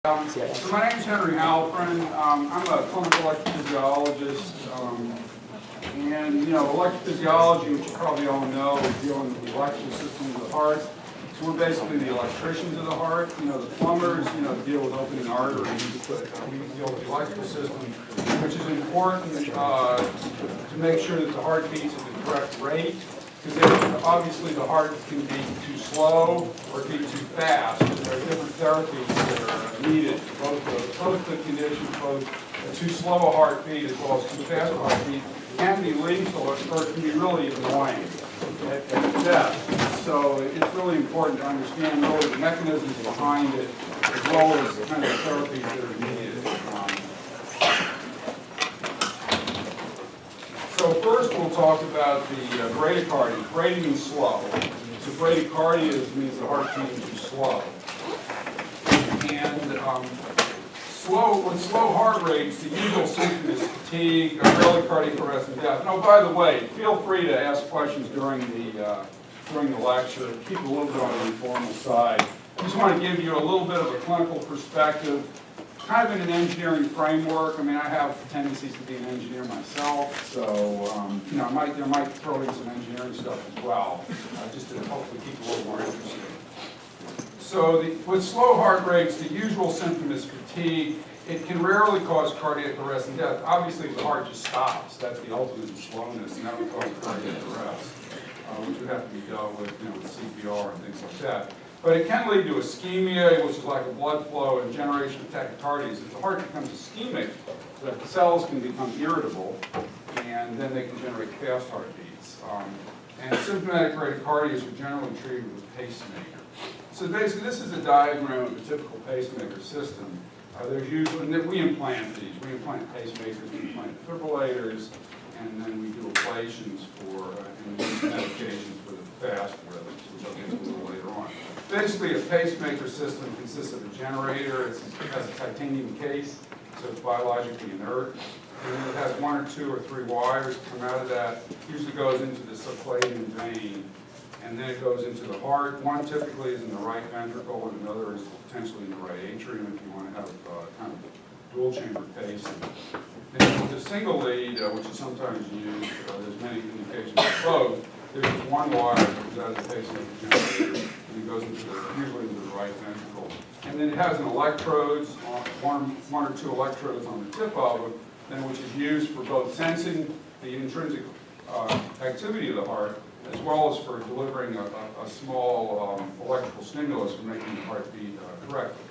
So my name is Henry Halpern. I'm a clinical electrophysiologist, and electrophysiology, which you probably all know, is dealing with the electrical system of the heart. So we're basically the electricians of the heart. The plumbers, deal with opening arteries, but we deal with the electrical system, which is important to make sure that the heart beats at the correct rate. Because obviously the heart can be too slow or be too fast. There are different therapies that are needed for both the conditions, both a too slow a heartbeat as well as too fast a heartbeat can be lethal or it can be really annoying at best. So it's really important to understand really the mechanisms behind it as well as the kind of therapies that are needed. So first we'll talk about the bradycardia. Brady means slow. So bradycardia means the heart beating too slow. And with slow heart rates, the usual symptom is fatigue, early cardiac arrest, and death. Oh, by the way, feel free to ask questions during the lecture. Keep it a little bit on the informal side. I just want to give you a little bit of a clinical perspective. Kind of in an engineering framework. I mean, I have tendencies to be an engineer myself, so there might throw in some engineering stuff as well, just to hopefully keep a little more interesting. So with slow heart rates, the usual symptom is fatigue. It can rarely cause cardiac arrest and death. Obviously, if the heart just stops, that's the ultimate in slowness, and that would cause cardiac arrest, which would have to be dealt with, with CPR and things like that. But it can lead to ischemia, which is like a blood flow, and generation of tachycardias. If the heart becomes ischemic, the cells can become irritable, and then they can generate fast heartbeats. And symptomatic bradycardias are generally treated with a pacemaker. So basically, this is a diagram of a typical pacemaker system. There's usually, we implant these. We implant pacemakers, we implant defibrillators, and then we do ablations and medications for the fast rhythms, which I'll get to a little later on. Basically, a pacemaker system consists of a generator. It has a titanium case, so it's biologically inert. And then it has one or two or three wires that come out of that. Usually goes into the subclavian vein, and then it goes into the heart. One typically is in the right ventricle, and another is potentially in the right atrium if you want to have kind of dual chamber pacing. And with a single lead, which is sometimes used, there's many indications of both. There's just one wire that comes out of the pacemaker generator, and it goes usually into the right ventricle. And then it has an electrodes, one or two electrodes on the tip of it, which is used for both sensing the intrinsic activity of the heart, as well as for delivering a small electrical stimulus for making the heart beat correctly.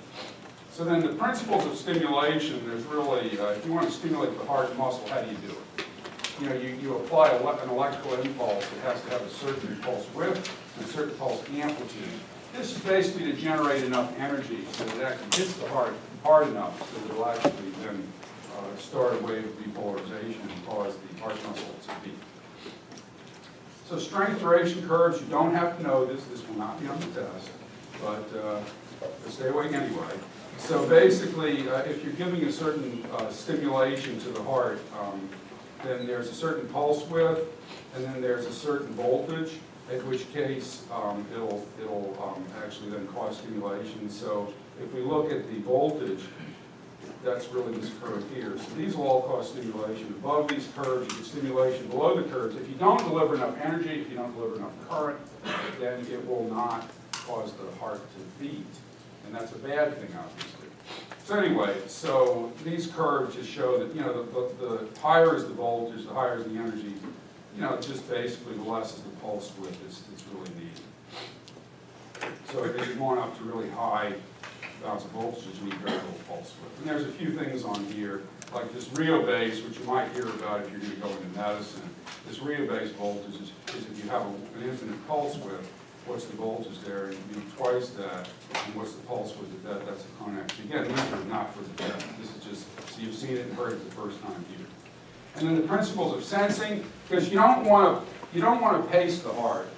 So then the principles of stimulation, there's really, if you want to stimulate the heart muscle, how do you do it? You apply an electrical impulse. It has to have a certain pulse width and a certain pulse amplitude. This is basically to generate enough energy so that it actually hits the heart hard enough so that it will actually then start a wave of depolarization and cause the heart muscle to beat. So strength duration curves, you don't have to know this. This will not be on the test, but stay awake anyway. So basically, if you're giving a certain stimulation to the heart, then there's a certain pulse width, and then there's a certain voltage, in which case it'll actually then cause stimulation. So if we look at the voltage, that's really this curve here. So these will all cause stimulation. Above these curves, you get stimulation. Below the curves, if you don't deliver enough energy, if you don't deliver enough current, then it will not cause the heart to beat. And that's a bad thing, obviously. So anyway, so these curves just show that, the higher is the voltage, the higher is the energy, just basically the less is the pulse width that's really needed. So if you're going up to really high amounts of voltage, you need very little pulse width. And there's a few things on here, like this Rio-base, which you might hear about if you're going to go into medicine. This Rio-base voltage is if you have an infinite pulse width, what's the voltage there, and you do twice that, and what's the pulse width of that, that's a Conax. Again, these are not for the test. This is just, so you've seen it and heard it the first time here. And then the principles of sensing, because you don't want to pace the heart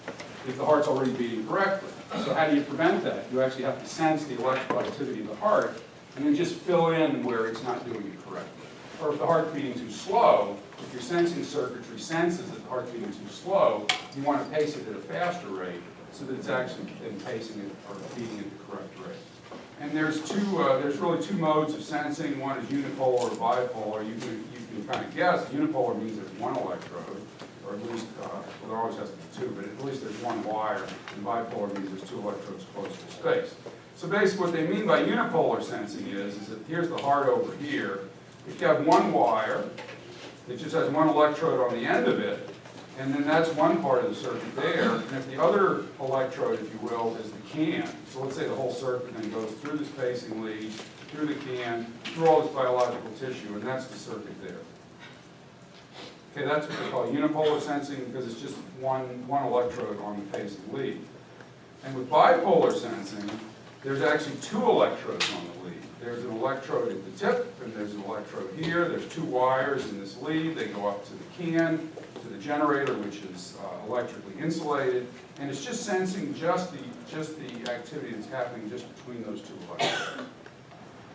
if the heart's already beating correctly. So how do you prevent that? You actually have to sense the electrical activity of the heart, and then just fill in where it's not doing it correctly. Or if the heart's beating too slow, if your sensing circuitry senses that the heart's beating too slow, you want to pace it at a faster rate, so that it's actually pacing it or beating at the correct rate. And there's really two modes of sensing. One is unipolar or bipolar. You can kind of guess. Unipolar means there's one electrode, or at least, well, there always has to be two, but at least there's one wire. And bipolar means there's two electrodes close to space. So basically what they mean by unipolar sensing is that here's the heart over here. If you have one wire, it just has one electrode on the end of it, and then that's one part of the circuit there. And if the other electrode, if you will, is the can, so let's say the whole circuit then goes through this pacing lead, through the can, through all this biological tissue, and that's the circuit there. Okay, that's what they call unipolar sensing because it's just one electrode on the pacing lead. And with bipolar sensing, there's actually two electrodes on the lead. There's an electrode at the tip, and there's an electrode here. There's two wires in this lead. They go up to the can, to the generator, which is electrically insulated, and it's just sensing just the activity that's happening just between those two electrodes.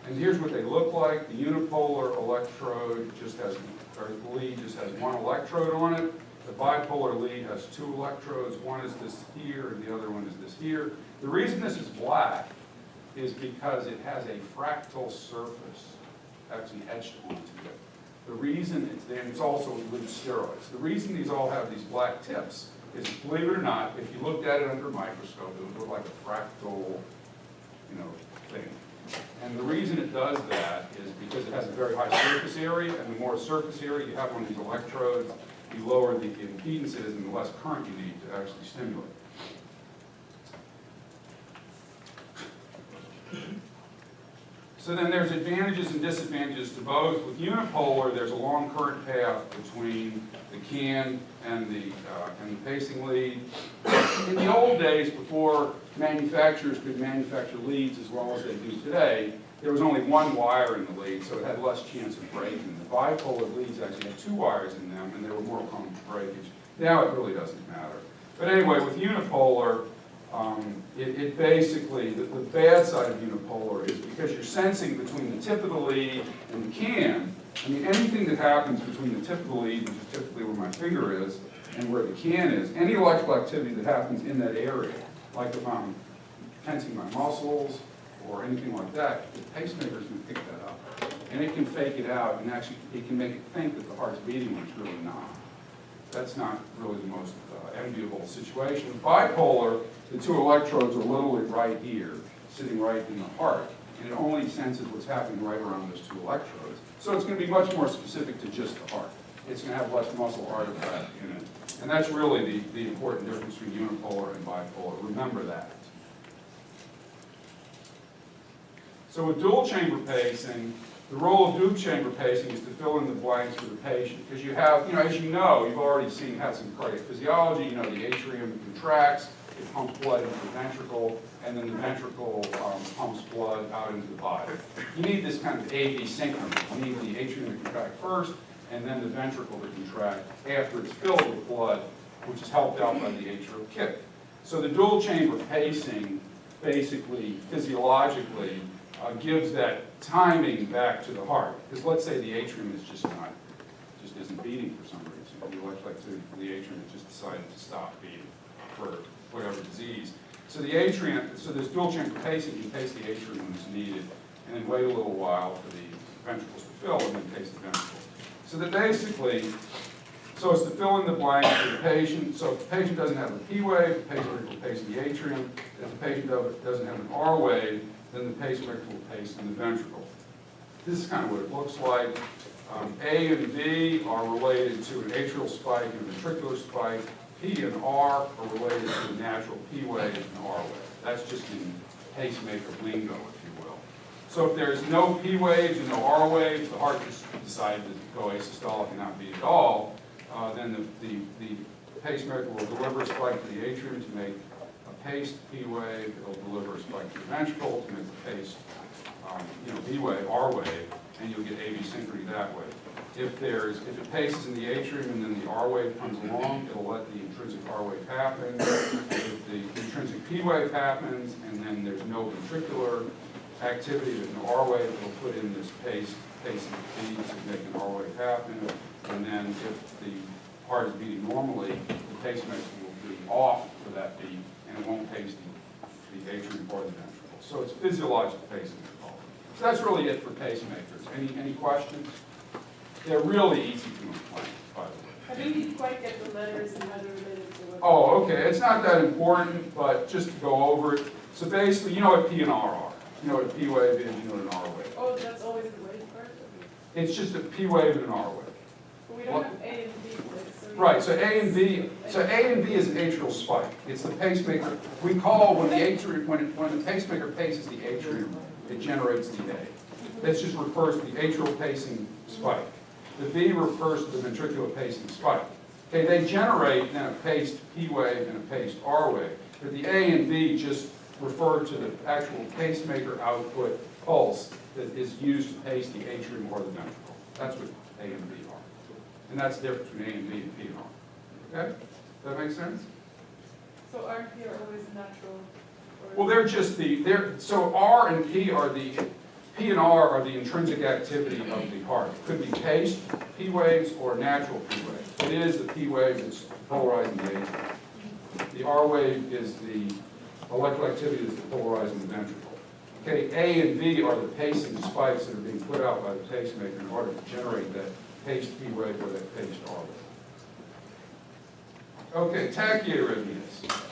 And here's what they look like. The unipolar electrode just has, or the lead just has one electrode on it. The bipolar lead has two electrodes. One is this here, and the other one is this here. The reason this is black is because it has a fractal surface actually etched onto it. The reason it's there, and it's also with steroids. The reason these all have these black tips is, believe it or not, if you looked at it under a microscope, it would look like a fractal, thing. And the reason it does that is because it has a very high surface area, and the more surface area you have on these electrodes, the lower the impedance is and the less current you need to actually stimulate. So then there's advantages and disadvantages to both. With unipolar, there's a long current path between the can and the pacing lead. In the old days, before manufacturers could manufacture leads as well as they do today, there was only one wire in the lead, so it had less chance of breaking. The bipolar leads actually had two wires in them, and they were more prone to breakage. Now it really doesn't matter. But anyway, with unipolar, it basically, the bad side of unipolar is because you're sensing between the tip of the lead and the can. I mean, anything that happens between the tip of the lead, which is typically where my finger is, and where the can is, any electrical activity that happens in that area, like if I'm tensing my muscles or anything like that, the pacemaker is going to pick that up. And it can fake it out, and actually it can make it think that the heart's beating when it's really not. That's not really the most enviable situation. Bipolar, the two electrodes are literally right here, sitting right in the heart, and it only senses what's happening right around those two electrodes. So it's going to be much more specific to just the heart. It's going to have less muscle artifact in it. And that's really the important difference between unipolar and bipolar. Remember that. So with dual chamber pacing, the role of dual chamber pacing is to fill in the blanks for the patient. Because you have, as you know, you've already had some cardiac physiology. The atrium contracts, it pumps blood into the ventricle, and then the ventricle pumps blood out into the body. You need this kind of AV synchrony. You need the atrium to contract first, and then the ventricle to contract after it's filled with blood, which is helped out by the atrial kick. So the dual chamber pacing, basically, physiologically, gives that timing back to the heart. Because let's say the atrium is just isn't beating for some reason. The electrical activity for the atrium has just decided to stop beating for whatever disease. So the atrium, so this dual chamber pacing, you pace the atrium when it's needed, and then wait a little while for the ventricles to fill, and then pace the ventricles. So that basically, so it's to fill in the blanks for the patient. So if the patient doesn't have a P wave, the pacemaker will pace the atrium. If the patient doesn't have an R wave, then the pacemaker will pace in the ventricle. This is kind of what it looks like. A and B are related to an atrial spike and a ventricular spike. P and R are related to a natural P wave and R wave. That's just in pacemaker lingo, if you will. So if there's no P waves and no R waves, the heart just decided to go asystolic and not beat at all, then the pacemaker will deliver a spike to the atrium to make a paced P wave. It'll deliver a spike to the ventricle to make a paced B wave, R wave, and you'll get AV synchrony that way. If it paces in the atrium and then the R wave comes along, it'll let the intrinsic R wave happen. If the intrinsic P wave happens and then there's no ventricular activity, there's no R wave, it'll put in this pacing P to make an R wave happen. And then if the heart is beating normally, the pacemaker will be off for that beat and it won't pace the atrium or the ventricle. So it's physiological pacing. So that's really it for pacemakers. Any questions? They're really easy to implant, by the way. I didn't quite get the letters and how they're related to what. Oh, okay. It's not that important, but just to go over it. So basically, you know what P and R are. You know what a P wave is, you know what an R wave. Oh, that's always the wave part? It's just a P wave and an R wave. But we don't have A and B waves. So Right, so A and B is an atrial spike. It's the pacemaker. We call when the atrium, when the pacemaker paces the atrium, it generates the A. That just refers to the atrial pacing spike. The V refers to the ventricular pacing spike. Okay, they generate then a paced P wave and a paced R wave. But the A and B just refer to the actual pacemaker output pulse that is used to pace the atrium or the ventricle. That's what A and B are. And that's the difference between A and B and P and R. Okay? Does that make sense? So R and P are always natural? Well, they're just so R and P are P and R are the intrinsic activity of the heart. It could be paced P waves or natural P waves. It is the P wave that's polarizing the atrium. The R wave is the electrical activity that's polarizing the ventricle. Okay, A and V are the pacing spikes that are being put out by the pacemaker in order to generate that paced P wave or that paced R wave. Okay, tachyarrhythmias.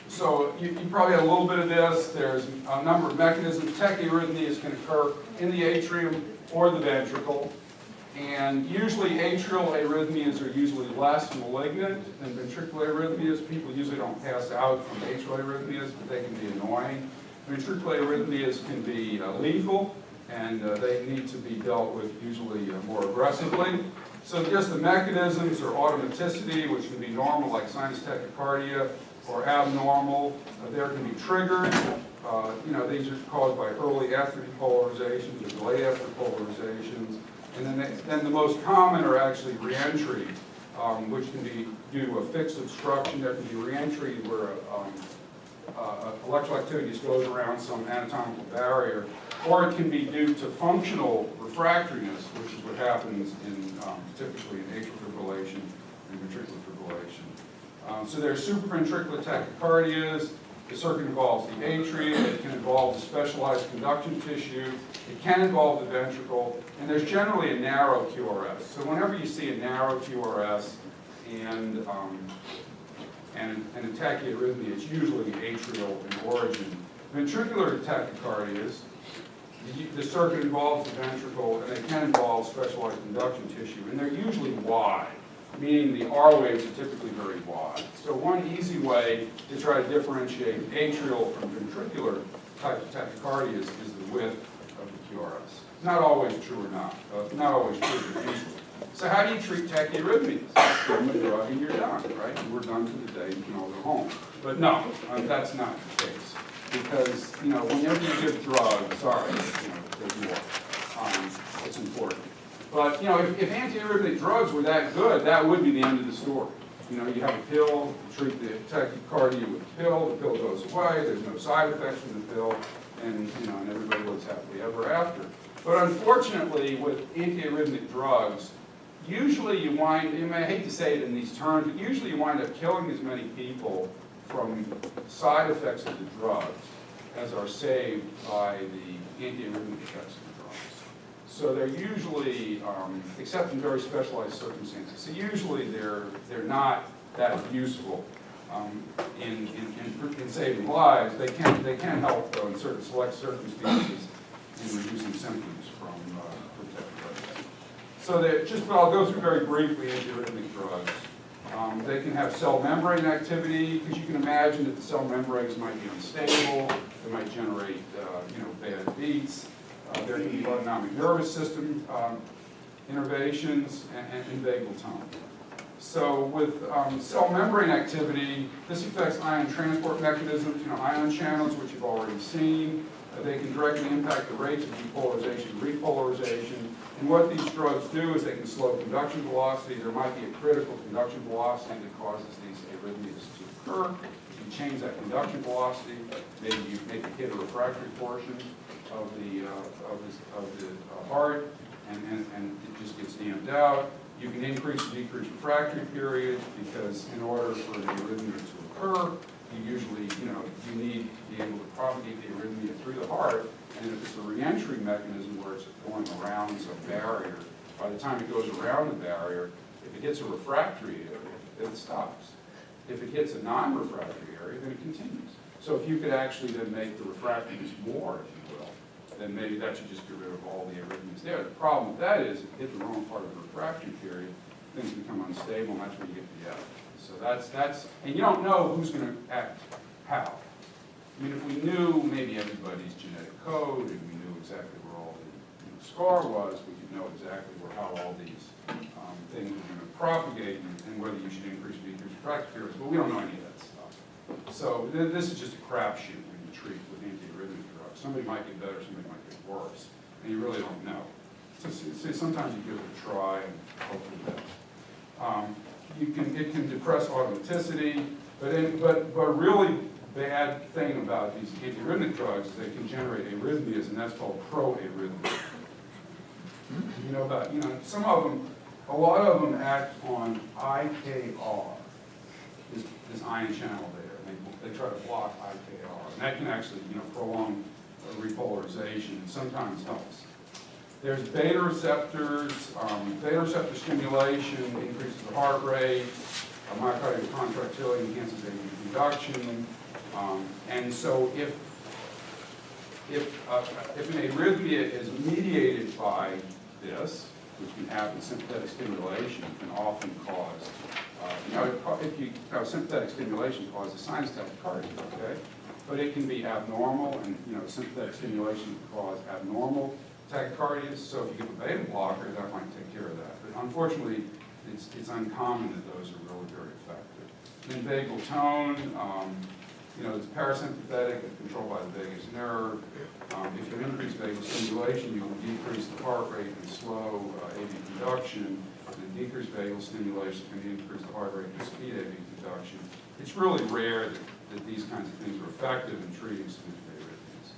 So you probably had a little bit of this. There's a number of mechanisms. Tachyarrhythmias can occur in the atrium or the ventricle. And usually atrial arrhythmias are usually less malignant than ventricular arrhythmias. People usually don't pass out from atrial arrhythmias, but they can be annoying. Ventricular arrhythmias can be lethal, and they need to be dealt with usually more aggressively. So just the mechanisms are automaticity, which can be normal like sinus tachycardia, or abnormal. There can be triggers. These are caused by early after depolarizations or late after polarizations. And then the most common are actually reentry, which can be due to a fixed obstruction. There can be reentry where electrical activity just goes around some anatomical barrier, or it can be due to functional refractoriness, which is what happens in typically in atrial fibrillation and ventricular fibrillation. So there are supraventricular tachycardias. The circuit involves the atrium. It can involve the specialized conduction tissue. It can involve the ventricle. And there's generally a narrow QRS. So whenever you see a narrow QRS and a tachyarrhythmia, it's usually atrial in origin. Ventricular tachycardias, the circuit involves the ventricle, and they can involve specialized conduction tissue. And they're usually wide, meaning the R waves are typically very wide. So one easy way to try to differentiate atrial from ventricular type of tachycardias is the width of the QRS. Not always true or not always true, but usually. So how do you treat tachyarrhythmias? Give them a drug and you're done, right? We're done for the day, you can all go home. But no, that's not the case. Because, whenever you give drugs, there's more. It's important. But, if antiarrhythmic drugs were that good, that would be the end of the story. You have a pill, treat the tachycardia with the pill goes away, there's no side effects from the pill, and everybody lives happily ever after. But unfortunately, with antiarrhythmic drugs, usually I hate to say it in these terms, but usually you wind up killing as many people from side effects of the drugs as are saved by the antiarrhythmic effects of the drugs. So they're usually, except in very specialized circumstances, so usually they're not that useful in saving lives. They can help though in certain select circumstances in reducing symptoms from tachycardia. So I'll go through very briefly antiarrhythmic drugs. They can have cell membrane activity, because you can imagine that the cell membranes might be unstable. They might generate, bad beats. There can be autonomic nervous system innervations and vagal tone. So with cell membrane activity, this affects ion transport mechanisms, ion channels, which you've already seen. They can directly impact the rates of depolarization and repolarization. And what these drugs do is they can slow conduction velocity. There might be a critical conduction velocity that causes these arrhythmias to occur. If you change that conduction velocity, maybe you hit a refractory portion of the heart, and it just gets damped out. You can increase or decrease refractory periods, because in order for the arrhythmia to occur, you usually, you need to be able to propagate the arrhythmia through the heart, and if it's a reentry mechanism where it's going around some barrier, by the time it goes around the barrier, if it hits a refractory area, then it stops. If it hits a non-refractory area, then it continues. So if you could actually then make the refractories more, if you will, then maybe that should just get rid of all the arrhythmias there. The problem with that is, if you hit the wrong part of the refractory period, things become unstable, and that's where you get the F. So that's, and you don't know who's going to act how. I mean, if we knew maybe everybody's genetic code, and we knew exactly where all the scar was, we could know exactly how all these things are going to propagate, and whether you should increase or decrease refractory periods, but we don't know any of that stuff. So this is just a crapshoot when you treat with antiarrhythmic drugs. Somebody might get better, somebody might get worse, and you really don't know. So sometimes you give it a try and hope for the best. It can depress automaticity, but really bad thing about these antiarrhythmic drugs is they can generate arrhythmias, and that's called proarrhythmia. Some of them, a lot of them act on IKR, this ion channel there. They try to block IKR, and that can actually, prolong repolarization, and sometimes helps. There's beta receptors. Beta receptor stimulation increases the heart rate. Myocardial contractility enhances AV conduction. And so if an arrhythmia is mediated by this, which can happen, sympathetic stimulation can often cause, if you have sympathetic stimulation causes sinus tachycardia, okay? But it can be abnormal, and sympathetic stimulation can cause abnormal tachycardia. So if you give a beta blocker, that might take care of that. But unfortunately, it's uncommon that those are really very effective. Then vagal tone, it's parasympathetic, it's controlled by the vagus nerve. If you increase vagal stimulation, you will decrease the heart rate and slow AV conduction. And decreased vagal stimulation can increase the heart rate and speed AV conduction. It's really rare that these kinds of things are effective in treating significant arrhythmias.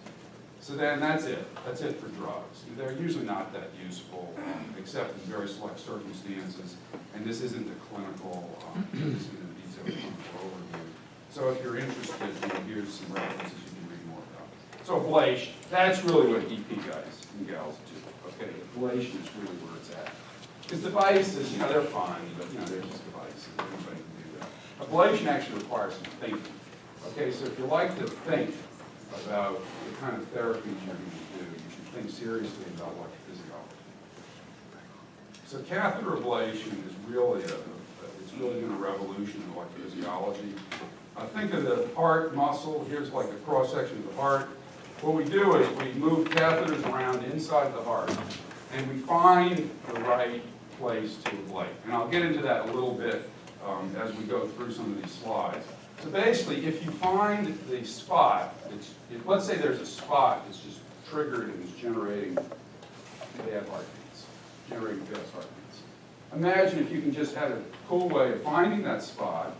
So then that's it. That's it for drugs. They're usually not that useful, except in very select circumstances. And this isn't a clinical, this isn't a detailed clinical overview. So if you're interested, here's some references you can read more about. So ablation, that's really what EP guys and gals do. Okay, ablation is really where it's at. Because devices, they're fine, but they're just devices. Anybody can do that. Ablation actually requires some thinking. Okay, so if you like to think about the kind of therapies you're going to do, you should think seriously about electrophysiology. So catheter ablation is really it's really been a revolution in electrophysiology. Think of the heart muscle. Here's like a cross-section of the heart. What we do is we move catheters around inside the heart, and we find the right place to ablate. And I'll get into that a little bit as we go through some of these slides. So basically, if you find the spot, let's say there's a spot that's just triggered and is generating bad heartbeats, generating fast heartbeats. Imagine if you can just have a cool way of finding that spot,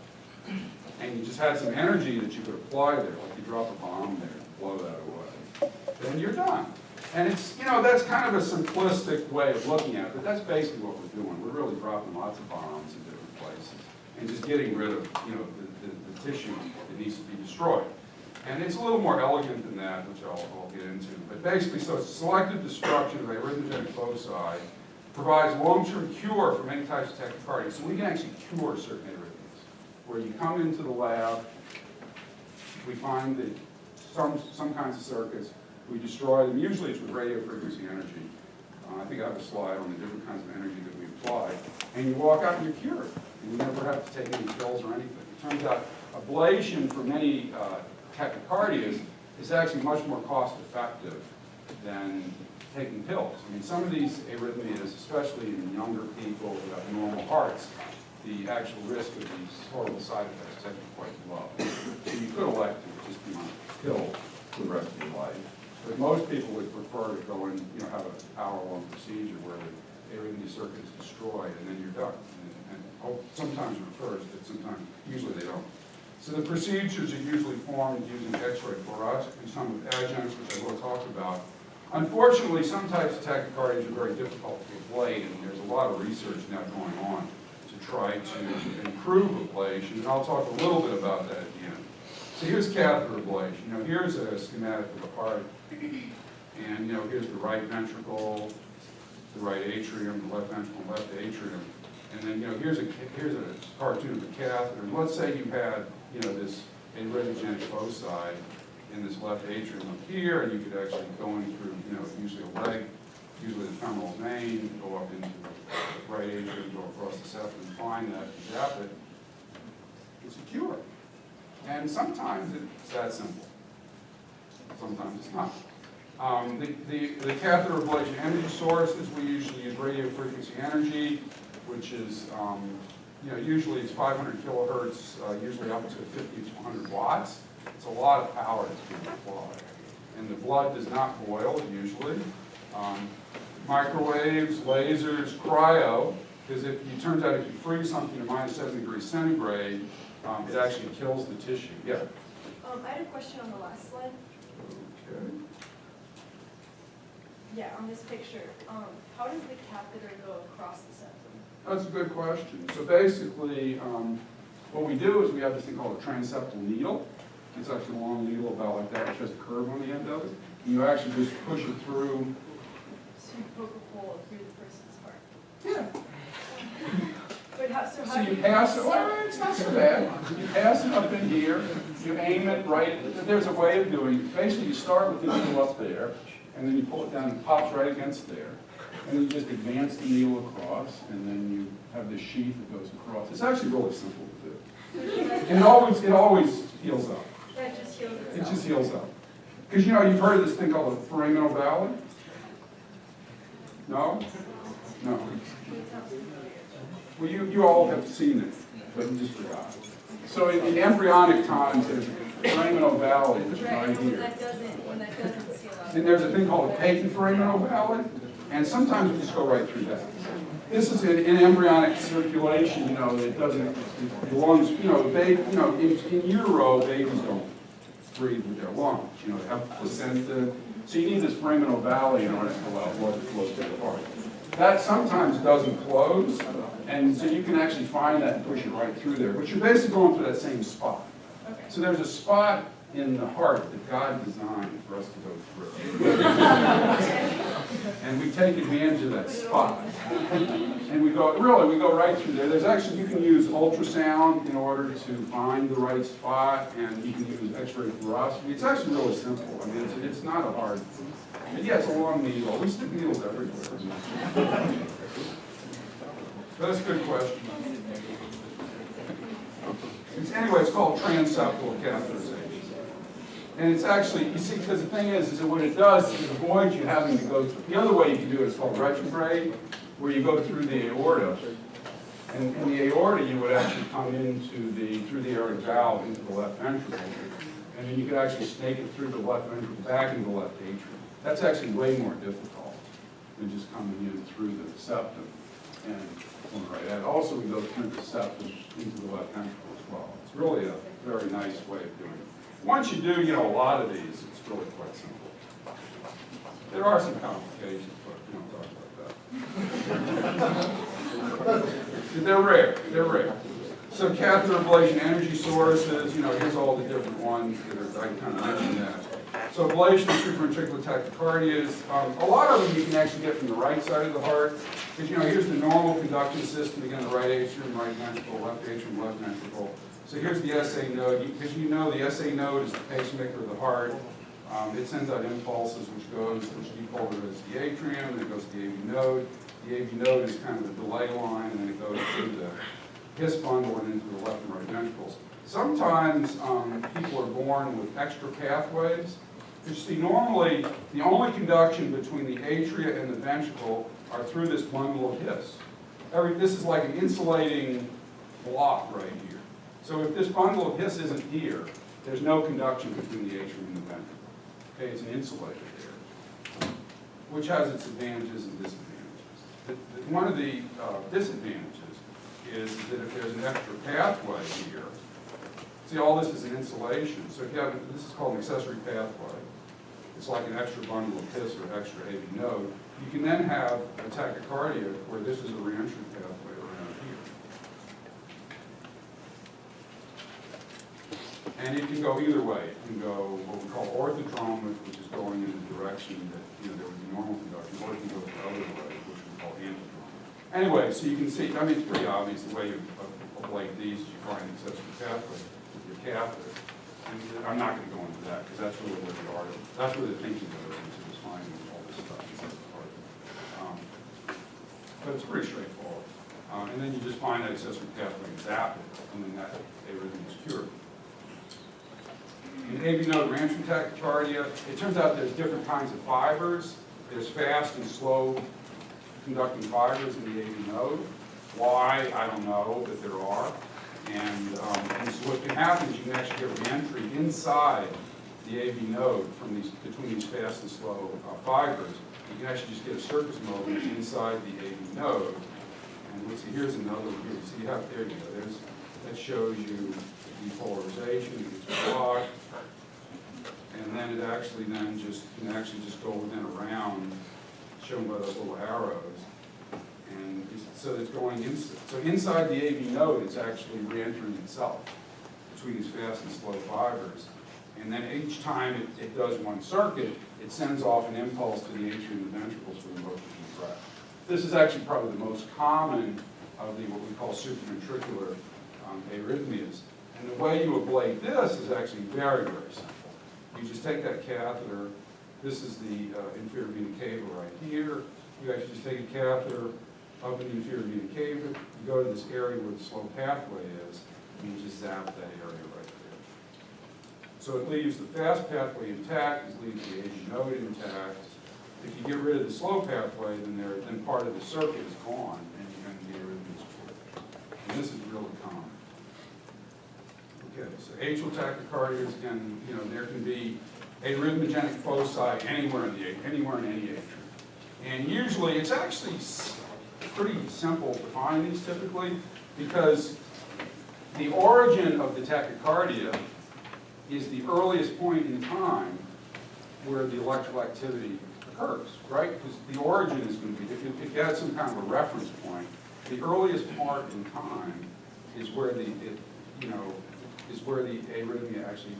and you just had some energy that you could apply there, like you drop a bomb there and blow that away, then you're done. And it's, that's kind of a simplistic way of looking at it, but that's basically what we're doing. We're really dropping lots of bombs in different places and just getting rid of, the tissue that needs to be destroyed. And it's a little more elegant than that, which I'll get into. But basically, so it's selective destruction of arrhythmogenic foci provides long-term cure for many types of tachycardia. So we can actually cure certain arrhythmias, where you come into the lab, we find that some kinds of circuits, we destroy them. Usually it's with radio frequency energy. I think I have a slide on the different kinds of energy that we apply. And you walk out and you're cured. And you never have to take any pills or anything. It turns out ablation for many tachycardias is actually much more cost-effective than taking pills. I mean, some of these arrhythmias, especially in younger people who have normal hearts, the actual risk of these horrible side effects is actually quite low. So you could elect to just be on a pill for the rest of your life. But most people would prefer to go and have an hour-long procedure where the arrhythmia circuit is destroyed and then you're done. And sometimes it occurs, but usually they don't. So the procedures are usually formed using X-ray fluoroscopy and some with adjuncts, which I will talk about. Unfortunately, some types of tachycardias are very difficult to ablate, and there's a lot of research now going on to try to improve ablation, and I'll talk a little bit about that at the end. So here's catheter ablation. You know, here's a schematic of the heart. And, you know, here's the right ventricle, the right atrium, the left ventricle, left atrium. And then, you know, here's a cartoon of the catheter. And let's say you had, you know, this arrhythmogenic foci in this left atrium up here, and you could actually go in through, you know, usually a leg, usually the femoral vein, go up into the right atrium, go across the septum, and find that, zap it. It's a cure. And sometimes it's that simple. Sometimes it's not. The catheter ablation energy sources, we usually use radio frequency energy, which is, you know, usually it's 500 kilohertz, usually up to 50 to 100 watts. It's a lot of power that's being applied. And the blood does not boil, usually. Microwaves, lasers, cryo, because it turns out if you freeze something at -7°C, it actually kills the tissue. Yeah? I had a question on the last slide. Okay. Yeah, on this picture, how does the catheter go across the septum? That's a good question. So basically, what we do is we have this thing called a transeptal needle. It's actually a long needle about like that, which has a curve on the end of it. And you actually just push it through. So you poke a hole through the person's heart. Yeah. But how, so how So do you pass it, well, it's not so bad. You pass it up in here, you aim it right, there's a way of doing it. Basically, you start with the needle up there, and then you pull it down, and it pops right against there. And then you just advance the needle across, and then you have this sheath that goes across. It's actually really simple to do. And it always heals up. That just heals itself? It just heals up. Because, you know, you've heard of this thing called the foraminal valley? No? No. It sounds familiar. Well, you all have seen it, but you just forgot. So in embryonic times, there's a foraminal valley, which is right When here. that doesn't seal up. And there's a thing called a patent foraminal valley, and sometimes we just go right through that. This is in embryonic circulation, you know, it doesn't, it belongs, you know, in utero, babies don't breathe with their lungs, you know, they have placenta. So you need this foraminal valley in order to allow blood to flow through the heart. That sometimes doesn't close, and so you can actually find that and push it right through there, but you're basically going through that same spot. Okay. So there's a spot in the heart that God designed for us to go through. And we take advantage of that spot. And we go right through there. There's actually, you can use ultrasound in order to find the right spot, and you can use X-ray fluoroscopy. It's actually really simple. I mean, it's not a hard, and yeah, it's a long needle. We stick needles everywhere. That's a good question. Anyway, it's called transeptal catheterization. And it's actually, you see, because the thing is that what it does is it avoids you having to go through. The other way you can do it is called retrograde, where you go through the aorta. And in the aorta, you would actually come through the aortic valve into the left ventricle. And then you could actually snake it through the left ventricle back into the left atrium. That's actually way more difficult than just coming in through the septum and going right at it. Also, we go through the septum into the left ventricle as well. It's really a very nice way of doing it. Once you do, you know, a lot of these, it's really quite simple. There are some complications, but we don't talk about that. They're rare. They're rare. So catheter ablation energy sources, you know, here's all the different ones that are, I kind of mentioned that. So ablation, supraventricular tachycardias, a lot of them you can actually get from the right side of the heart. Because, you know, here's the normal conduction system, again, the right atrium, right ventricle, left atrium, left ventricle. So here's the SA node. Because you know the SA node is the pacemaker of the heart. It sends out impulses which depolarizes the atrium, and it goes to the AV node. The AV node is kind of the delay line, and then it goes through the His bundle and into the left and right ventricles. Sometimes people are born with extra pathways. You see, normally the only conduction between the atria and the ventricle are through this bundle of His. This is like an insulating block right here. So if this bundle of His isn't here, there's no conduction between the atrium and the ventricle. Okay, it's an insulator there, which has its advantages and disadvantages. One of the disadvantages is that if there's an extra pathway here, see, all this is an insulation. So if you have, this is called an accessory pathway. It's like an extra bundle of His or extra AV node. You can then have a tachycardia where this is a reentry pathway around And it can go either way. It can go what we call orthodromic, which is going in the direction that there would be normal conduction, or it can go the other way, which we call antidromic. Anyway, so you can see, I mean, it's pretty obvious the way you ablate these is you find an accessory pathway with your catheter. And I'm not going to go into that because that's really where the art, that's where the thinking goes into this finding all this stuff. But it's pretty straightforward. And then you just find that accessory pathway and zap it, and then that arrhythmia is cured. In AV node reentry tachycardia, it turns out there's different kinds of fibers. There's fast and slow conducting fibers in the AV node. Why, I don't know, but there are. And so what can happen is you can actually get reentry inside the AV node from between these fast and slow fibers. You can actually just get a surface mode inside the AV node. And let's see, here's another one here. So you have, there you go, that shows you depolarization, it gets blocked. And then it actually then can actually just go within a round, shown by those little arrows. And so it's going inside. So inside the AV node, it's actually re-entering itself between these fast and slow fibers. And then each time it does one circuit, it sends off an impulse to the atrium and ventricles for the motion contract. This is actually probably the most common of the what we call supraventricular arrhythmias. And the way you ablate this is actually very, very simple. You just take that catheter. This is the inferior vena cava right here. You actually just take a catheter up in the inferior vena cava. You go to this area where the slow pathway is, and you just zap that area right there. So it leaves the fast pathway intact. It leaves the AV node intact. If you get rid of the slow pathway, then part of the circuit is gone, and you're going to get arrhythmias cured. And this is really common. Okay, so atrial tachycardia, again, there can be arrhythmogenic foci anywhere in any atrium. And usually, it's actually pretty simple to find these typically, because the origin of the tachycardia is the earliest point in time where the electrical activity occurs, right? Because the origin is going to be, if you had some kind of a reference point, the earliest part in time is where the arrhythmia actually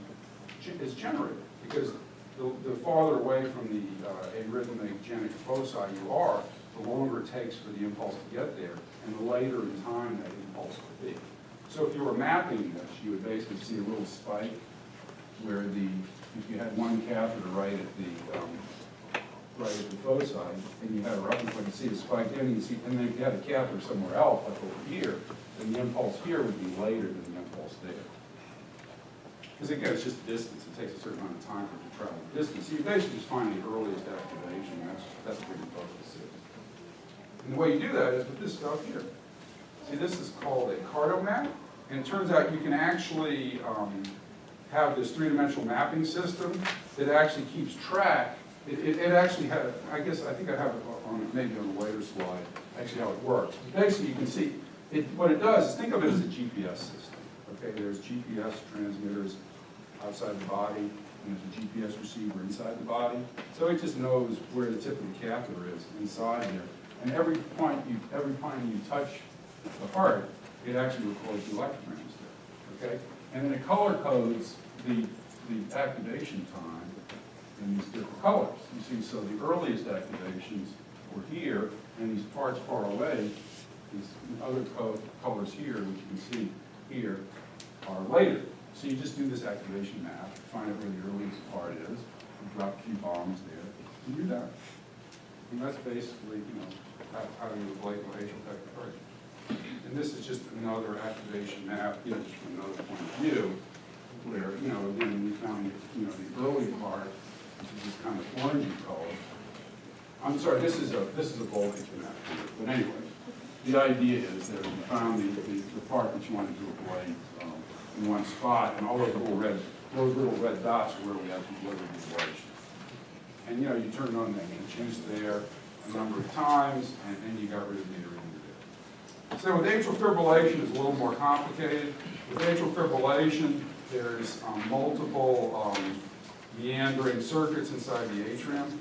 is generated. Because the farther away from the arrhythmogenic foci you are, the longer it takes for the impulse to get there, and the later in time that impulse will be. So if you were mapping this, you would basically see a little spike where if you had one catheter right at the foci, and you had a reference point, you see a spike there, and then if you had a catheter somewhere else, like over here, then the impulse here would be later than the impulse there. Because again, it's just distance. It takes a certain amount of time for it to travel distance. So you basically just find the earliest activation. That's where your focus is. And the way you do that is with this stuff here. See, this is called a cartomap. And it turns out you can actually have this three-dimensional mapping system that actually keeps track. It actually has, I think I have it on maybe on a later slide, actually how it works. Basically, you can see, what it does is think of it as a GPS system. Okay, there's GPS transmitters outside the body, and there's a GPS receiver inside the body. So it just knows where the tip of the catheter is inside there. And every point you touch the heart, it actually records the electrograms there. Okay? And then it color codes the activation time in these different colors. You see, so the earliest activations were here, and these parts far away, these other colors here, which you can see here, are later. So you just do this activation map, find out where the earliest part is, you drop a few bombs there, and you're done. And that's basically, how you ablate atrial tachycardia. And this is just another activation map, just from another point of view, where, again, we found, the early part, which is this kind of orangey color. I'm sorry, this is a voltage map here, but anyway, the idea is that you found the part that you wanted to ablate in one spot, and all those little red dots are where we have to deliver the ablation. And you turn on that juice there a number of times, and then you got rid of the arrhythmia there. So with atrial fibrillation, it's a little more complicated. With atrial fibrillation, there's multiple meandering circuits inside the atrium.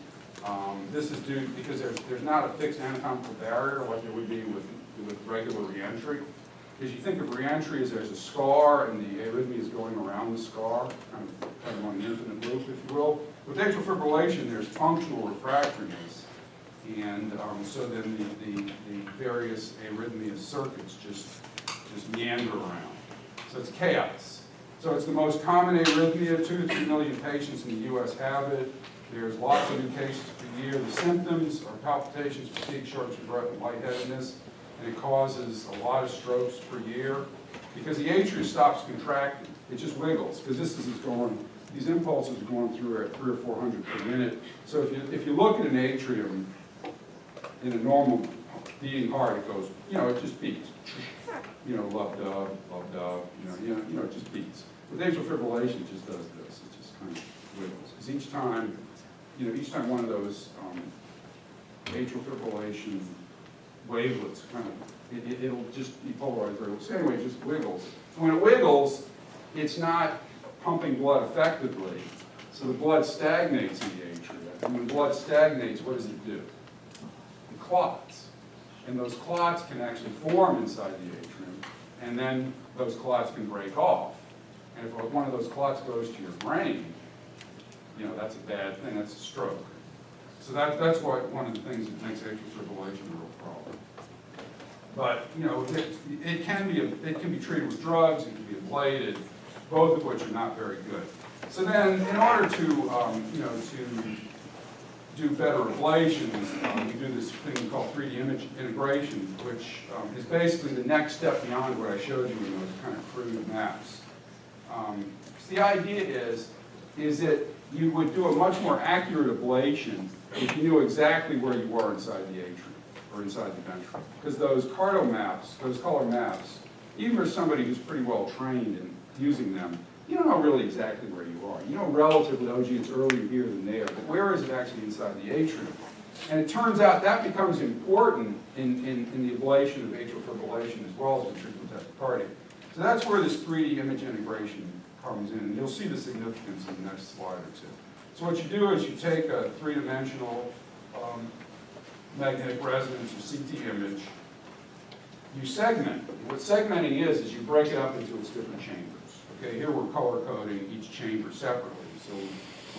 This is due because there's not a fixed anatomical barrier like there would be with regular reentry. Because you think of reentry as there's a scar and the arrhythmia is going around the scar, kind of on an infinite loop, if you will. With atrial fibrillation, there's functional refractoriness, and so then the various arrhythmia circuits just meander around. So it's chaos. So it's the most common arrhythmia. 2 to 3 million patients in the U.S. have it. There's lots of new cases per year. The symptoms are palpitations, fatigue, shortness of breath, and lightheadedness, and it causes a lot of strokes per year because the atria stops contracting. It just wiggles because these impulses are going through at 300 or 400 per minute. So if you look at an atrium in a normal beating heart, it goes, it just beats. Love-dub, it just beats. With atrial fibrillation, it just does this. It just kind of wiggles. Because each time one of those atrial fibrillation wavelets it'll just be polarized. So anyway, it just wiggles. So when it wiggles, it's not pumping blood effectively. So the blood stagnates in the atria. And when blood stagnates, what does it do? It clots. And those clots can actually form inside the atrium, and then those clots can break off. And if one of those clots goes to your brain, that's a bad thing, that's a stroke. So that's one of the things that makes atrial fibrillation a real problem. But, it can be treated with drugs, it can be ablated, both of which are not very good. So then, in order to do better ablations, we do this thing called 3D image integration, which is basically the next step beyond what I showed you in those kind of crude maps. So the idea is that you would do a much more accurate ablation if you knew exactly where you were inside the atrium or inside the ventricle. Because those cardo maps, those color maps, even for somebody who's pretty well trained in using them, you don't know really exactly where you are. You know relatively, oh gee, it's earlier here than there, but where is it actually inside the atrium? And it turns out that becomes important in the ablation of atrial fibrillation as well as the treatment of tachycardia. So that's where this 3D image integration comes in, and you'll see the significance in the next slide or two. So what you do is you take a three-dimensional magnetic resonance or CT image, you segment. What segmenting is you break it up into its different chambers. Okay, here we're color coding each chamber separately. So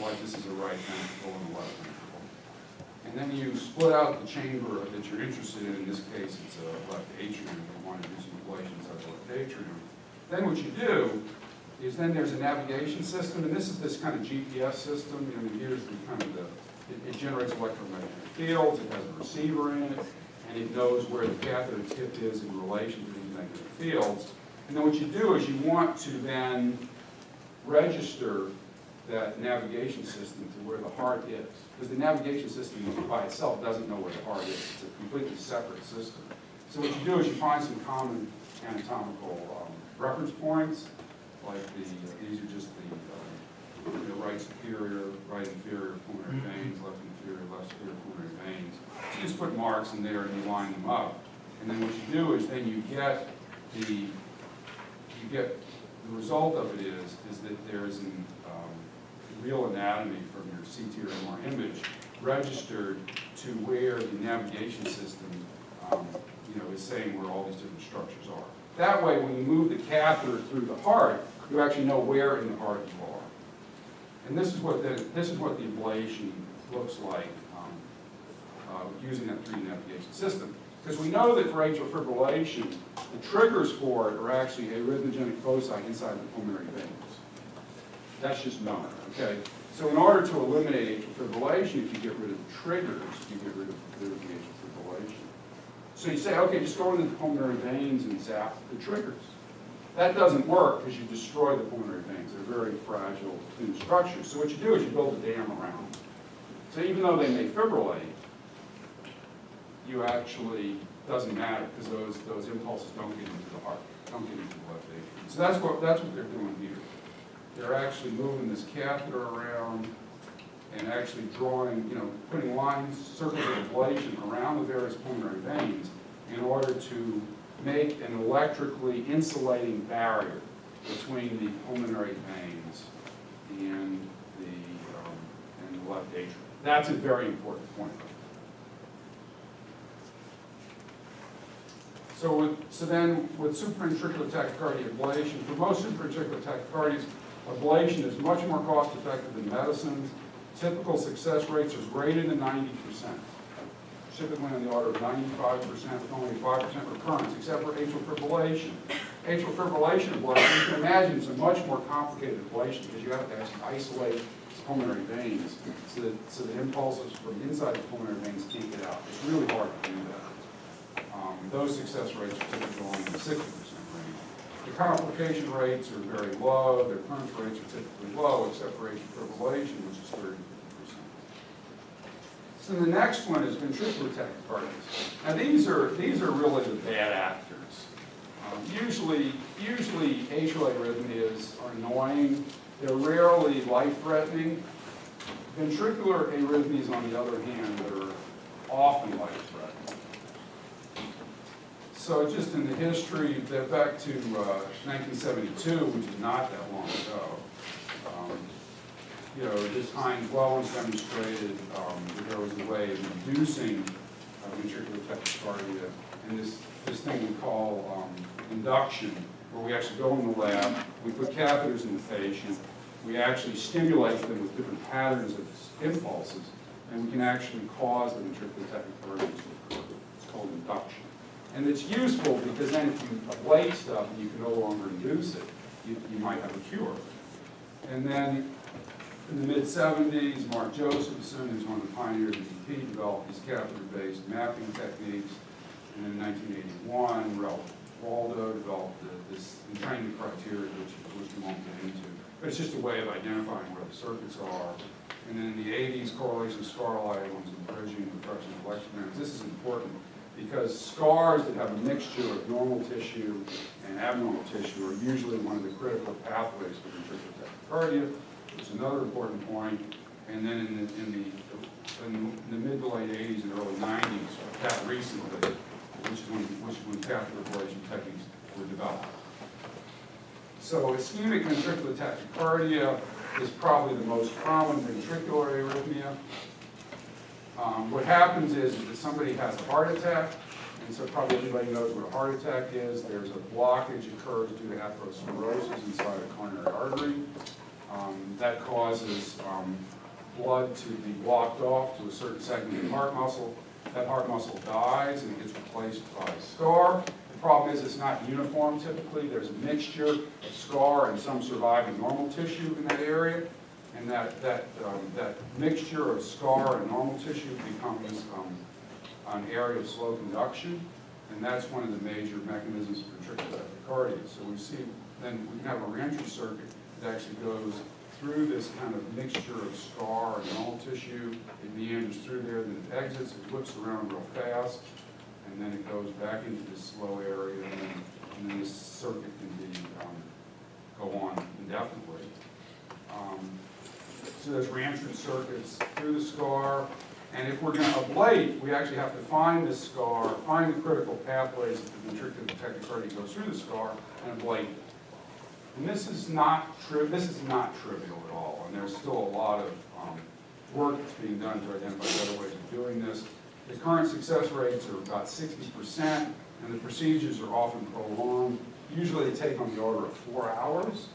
like this is a right ventricle and a left ventricle. And then you split out the chamber that you're interested in. In this case, it's a left atrium. You want to do some ablations of the left atrium. Then what you do is then there's a navigation system, and this is this kind of GPS system. Here's the kind of it generates electromagnetic fields. It has a receiver in it, and it knows where the catheter tip is in relation to these magnetic fields. And then what you do is you want to then register that navigation system to where the heart is. Because the navigation system by itself doesn't know where the heart is. It's a completely separate system. So what you do is you find some common anatomical reference points, like these are just the right superior, right inferior pulmonary veins, left inferior, left superior pulmonary veins. So you just put marks in there and you line them up. And then what you do is then you get the result of it is that there is an real anatomy from your CT or MR image registered to where the navigation system is saying where all these different structures are. That way, when you move the catheter through the heart, you actually know where in the heart you are. And this is what the ablation looks like using that 3D navigation system. Because we know that for atrial fibrillation, the triggers for it are actually arrhythmogenic foci inside the pulmonary veins. That's just known, okay? So in order to eliminate atrial fibrillation, if you get rid of the triggers, you get rid of the atrial fibrillation. So you say, okay, just go into the pulmonary veins and zap the triggers. That doesn't work because you destroy the pulmonary veins. They're very fragile, thin structures. So what you do is you build a dam around them. So even though they may fibrillate, you actually, doesn't matter because those impulses don't get into the heart, don't get into the left atrium. So that's what they're doing here. They're actually moving this catheter around and actually drawing, putting lines, circles of ablation around the various pulmonary veins in order to make an electrically insulating barrier between the pulmonary veins and the left atrium. That's a very important point. So then with supraventricular tachycardia ablation, for most supraventricular tachycardias, ablation is much more cost effective than medicines. Typical success rates are greater than 90%. Typically on the order of 95%, with only 5% recurrence, except for atrial fibrillation. Atrial fibrillation ablation, you can imagine it's a much more complicated ablation because you have to actually isolate pulmonary veins so that impulses from inside the pulmonary veins can't get out. It's really hard to do that. Those success rates are typically only in the 60% range. The complication rates are very low. The recurrence rates are typically low, except for atrial fibrillation, which is 30%. So the next one is ventricular tachycardias. Now these are really the bad actors. Usually atrial arrhythmias are annoying. They're rarely life-threatening. Ventricular arrhythmias, on the other hand, are often life-threatening. So just in the history, back to 1972, which is not that long ago, this Heinz Wellens demonstrated that there was a way of reducing ventricular tachycardia, and this thing we call induction, where we actually go in the lab, we put catheters in the patient, we actually stimulate them with different patterns of impulses, and we can actually cause the ventricular tachycardia to occur. It's called induction. And it's useful because then if you ablate stuff and you can no longer induce it, you might have a cure. And then in the mid-70s, Mark Josephson, who's one of the pioneers of EP, developed these catheter-based mapping techniques. And then in 1981, Ralph Waldo developed this entrainment criteria, which we won't get into. But it's just a way of identifying where the circuits are. And then in the 80s, correlation of scar items and bridging the production of electrograms. This is important because scars that have a mixture of normal tissue and abnormal tissue are usually one of the critical pathways for ventricular tachycardia, which is another important point. And then in the mid to late 80s and early 90s, that recently, which is when catheter ablation techniques were developed. So ischemic ventricular tachycardia is probably the most common ventricular arrhythmia. What happens is that somebody has a heart attack, and so probably everybody knows what a heart attack is. There's a blockage occurs due to atherosclerosis inside a coronary artery. That causes blood to be blocked off to a certain segment of the heart muscle. That heart muscle dies and it gets replaced by scar. The problem is it's not uniform typically. There's a mixture of scar and some surviving normal tissue in that area. And that mixture of scar and normal tissue becomes an area of slow conduction. And that's one of the major mechanisms for ventricular tachycardia. So we see, then we can have a reentry circuit that actually goes through this kind of mixture of scar and normal tissue. It meanders through there, then it exits, it whips around real fast, and then it goes back into this slow area, and then this circuit can go on indefinitely. So there's reentry circuits through the scar, and if we're going to ablate, we actually have to find this scar, find the critical pathways that the ventricular tachycardia goes through the scar, and ablate it. And this is not trivial at all, and there's still a lot of work that's being done to identify better ways of doing this. The current success rates are about 60%, and the procedures are often prolonged. Usually they take on the order of 4 hours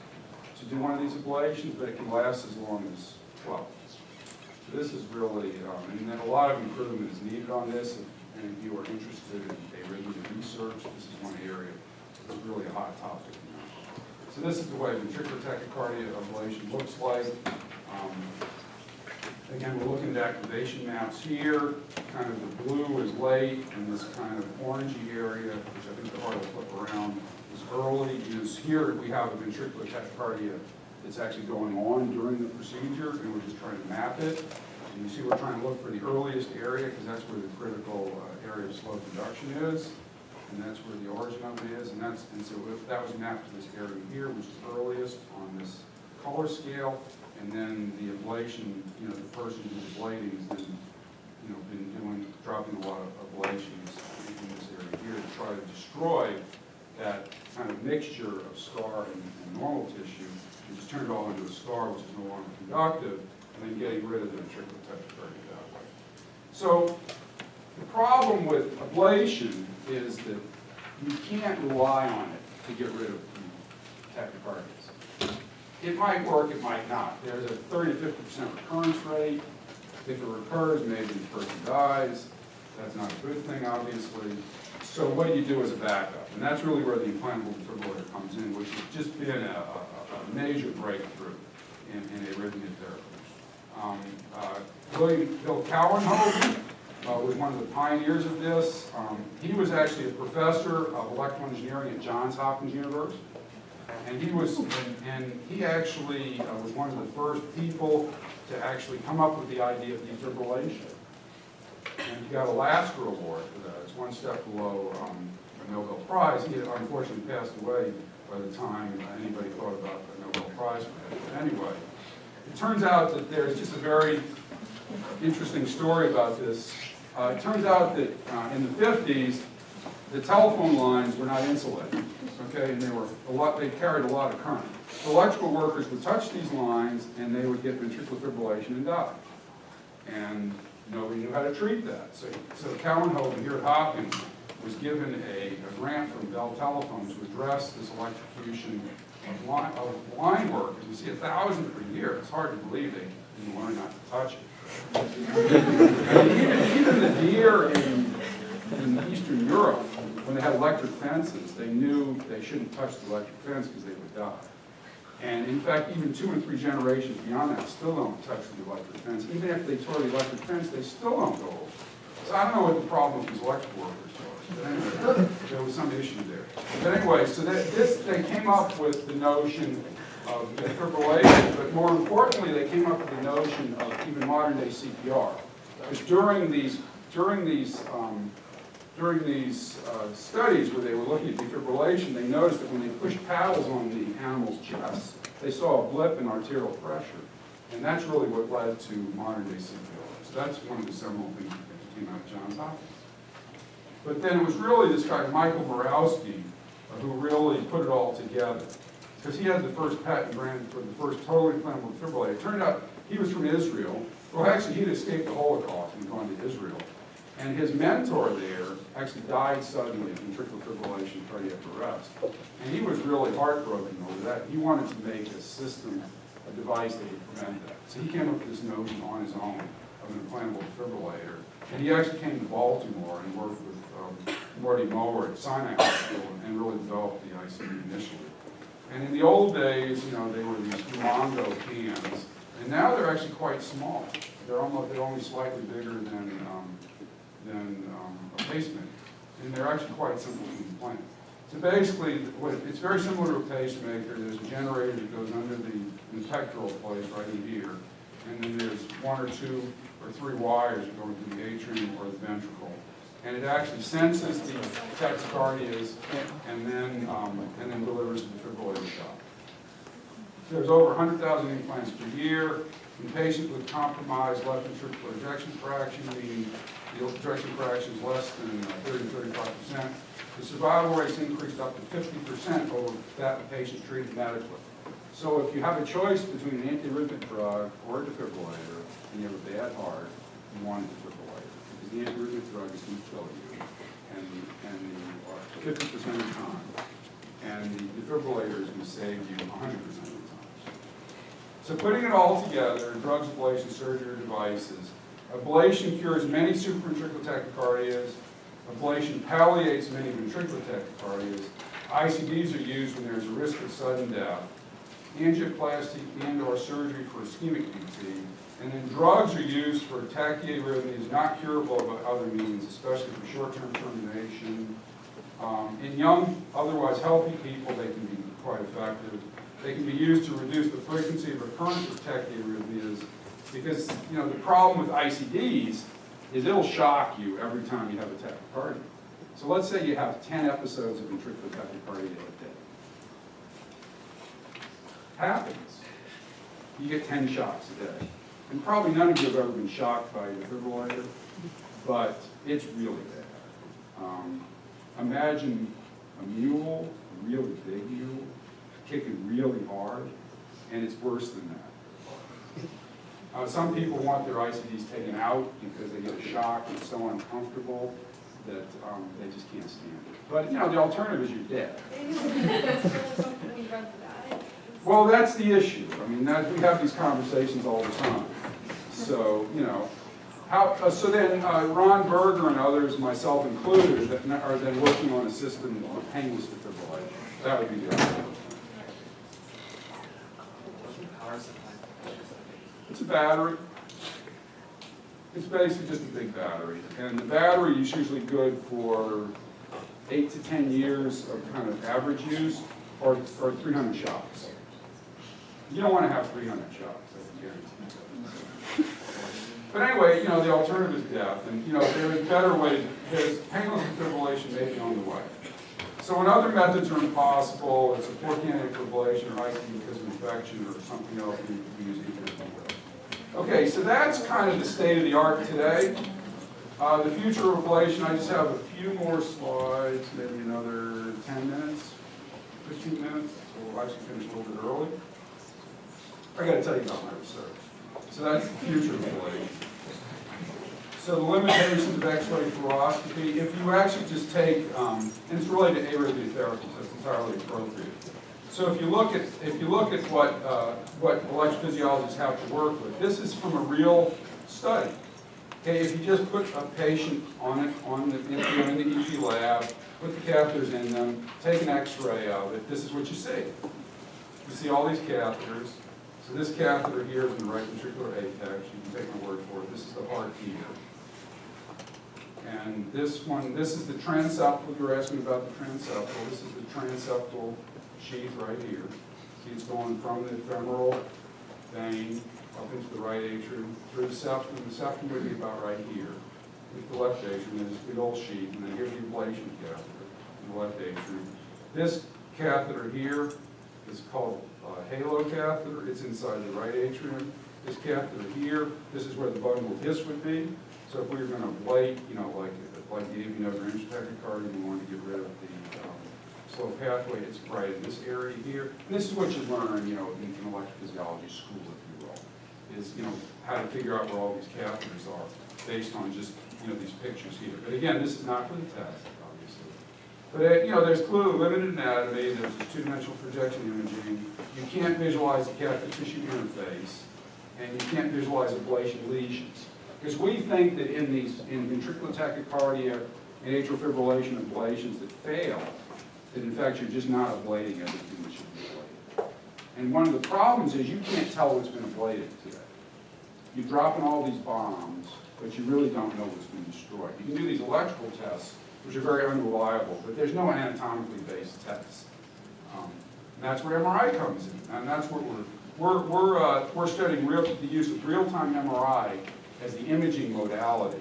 to do one of these ablations, but it can last as long as 12. So this is really, and then a lot of improvement is needed on this. If any of you are interested in arrhythmia research, this is one area that's really a hot topic now. So this is the way ventricular tachycardia ablation looks like. Again, we're looking at activation maps here. Kind of the blue is late, and this kind of orangey area, which I think the heart will flip around, is early. Here we have a ventricular tachycardia that's actually going on during the procedure, and we're just trying to map it. And you see we're trying to look for the earliest area, because that's where the critical area of slow conduction is, and that's where the origin of it is. And so if that was mapped to this area here, which is earliest on this color scale. And then the ablation, the person who's ablating has been dropping a lot of ablations in this area here to try to destroy that kind of mixture of scar and normal tissue, and just turn it all into a scar which is no longer conductive, and then getting rid of the ventricular tachycardia that way. So the problem with ablation is that you can't rely on it to get rid of tachycardias. It might work, it might not. There's a 30 to 50% recurrence rate. If it recurs, maybe the person dies. That's not a good thing, obviously. So what do you do as a backup? And that's really where the implantable defibrillator comes in, which has just been a major breakthrough in arrhythmia therapy. Bill Cowenhoven was one of the pioneers of this. He was actually a professor of electrical engineering at Johns Hopkins University. And he actually was one of the first people to actually come up with the idea of defibrillation. And he got a Lasker Award for that. It's one step below a Nobel Prize. He had unfortunately passed away by the time anybody thought about the Nobel Prize for that. But anyway, it turns out that there's just a very interesting story about this. It turns out that in the 50s, the telephone lines were not insulated, okay, and they carried a lot of current. The electrical workers would touch these lines, and they would get ventricular fibrillation and die. And nobody knew how to treat that. So Cowenhoven here at Hopkins was given a grant from Bell Telephone to address this electrocution of line work. As you see, 1,000 per year. It's hard to believe they didn't learn not to touch it. Even the deer in Eastern Europe, when they had electric fences, they knew they shouldn't touch the electric fence because they would die. And in fact, even 2 and 3 generations beyond that still don't touch the electric fence. Even if they tore the electric fence, they still don't go over. So I don't know what the problem with these electric workers was, but anyway, there was some issue there. But anyway, so they came up with the notion of defibrillation, but more importantly, they came up with the notion of even modern day CPR. Because during these studies where they were looking at defibrillation, they noticed that when they pushed paddles on the animal's chest, they saw a blip in arterial pressure. And that's really what led to modern day CPR. So that's one of the seminal things that came out of Johns Hopkins. But then it was really this guy, Michael Borowski, who really put it all together. Because he had the first patent granted for the first totally implantable defibrillator. It turned out he was from Israel. Well, actually, he'd escaped the Holocaust and gone to Israel. And his mentor there actually died suddenly of ventricular fibrillation, cardiac arrest. And he was really heartbroken over that. He wanted to make a system, a device that would prevent that. So he came up with this notion on his own of an implantable defibrillator. And he actually came to Baltimore and worked with Marty Mower at Sinai Hospital and really developed the ICD initially. And in the old days, they were these Mondo cans. And now they're actually quite small. They're only slightly bigger than a pacemaker, and they're actually quite simple to implant. So basically, it's very similar to a pacemaker. There's a generator that goes under the pectoral plate right in here, and then there's 1 or 2 or 3 wires going to the atrium or the ventricle, and it actually senses the tachycardias and then delivers the defibrillator shock. There's over 100,000 implants per year. In patients with compromised left ventricular ejection fraction, meaning the ejection fraction is less than 30 to 35%, the survival rates increased up to 50% over that of patients treated medically. So if you have a choice between an antiarrhythmic drug or a defibrillator, and you have a bad heart, you want a defibrillator. Because the antiarrhythmic drug is going to kill you, and 50% of the time. And the defibrillator is going to save you 100% of the time. So putting it all together, drugs, ablation, surgery, or devices, ablation cures many supraventricular tachycardias. Ablation palliates many ventricular tachycardias. ICDs are used when there's a risk of sudden death. Angioplasty and/or surgery for ischemic VT. And then drugs are used for tachyarrhythmias not curable by other means, especially for short-term termination. In young, otherwise healthy people, they can be quite effective. They can be used to reduce the frequency of recurrence of tachyarrhythmias because, the problem with ICDs is it'll shock you every time you have a tachycardia. So let's say you have 10 episodes of ventricular tachycardia a day. Happens. You get 10 shocks a day. And probably none of you have ever been shocked by a defibrillator, but it's really bad. Imagine a mule, a really big mule, kicking really hard, and it's worse than that. Some people want their ICDs taken out because they get a shock and it's so uncomfortable. that they just can't stand it. But, you know, the alternative is you're dead. Maybe it's still something we run that. Well, that's the issue. I mean, we have these conversations all the time. So, you know, so then Ron Berger and others, myself included, are then working on a system of painless defibrillation. That would be the ideal. It's a battery. It's basically just a big battery. And the battery is usually good for 8 to 10 years of kind of average use, or 300 shots. You don't want to have 300 shots, I can guarantee you. But anyway, you know, the alternative is death. And, you know, there's better ways. There's painless defibrillation may be on the way. So when other methods are impossible, it's a poor candidate for ablation or ICU because of infection or something else, we use either. Okay, so that's kind of the state of the art today. The future of ablation, I just have a few more slides, maybe another 10 minutes, 15 minutes. So we'll actually finish a little bit early. I got to tell you about my research. So that's the future of ablation. So the limitations of X-ray fluoroscopy, if you actually just take, and it's related to arrhythmotherapy, so it's entirely appropriate. So if you look at what electrophysiologists have to work with, this is from a real study. Okay, if you just put a patient in the EP lab, put the catheters in them, take an X-ray of it, this is what you see. You see all these catheters. So this catheter here is in the right ventricular apex. You can take my word for it. This is the heart here. And this one, this is the transeptal. You were asking about the transeptal. This is the transeptal sheath right here. See, it's going from the femoral vein up into the right atrium through the septum. The septum would be about right here. With the left atrium, and this big old sheath, and then here's the ablation catheter in the left atrium. This catheter here is called halo catheter. It's inside the right atrium. This catheter here, this is where the bundle disc would be. So if we were going to ablate, you know, like the AV node or tachycardia, we wanted to get rid of the slow pathway, it's right in this area here. And this is what you learn, you know, in electrophysiology school, if you will, is, you know, how to figure out where all these catheters are based on just, you know, these pictures here. But again, this is not for the test, obviously. But, you know, there's clearly limited anatomy, there's two-dimensional projection imaging, you can't visualize the catheter tissue interface, and you can't visualize ablation lesions. Because we think that in ventricular tachycardia and atrial fibrillation ablations that fail, that in fact you're just not ablating everything that should be ablated. And one of the problems is you can't tell what's been ablated today. You're dropping all these bombs, but you really don't know what's been destroyed. You can do these electrical tests, which are very unreliable, but there's no anatomically based tests. And that's where MRI comes in, and that's what we're studying the use of real-time MRI as the imaging modality.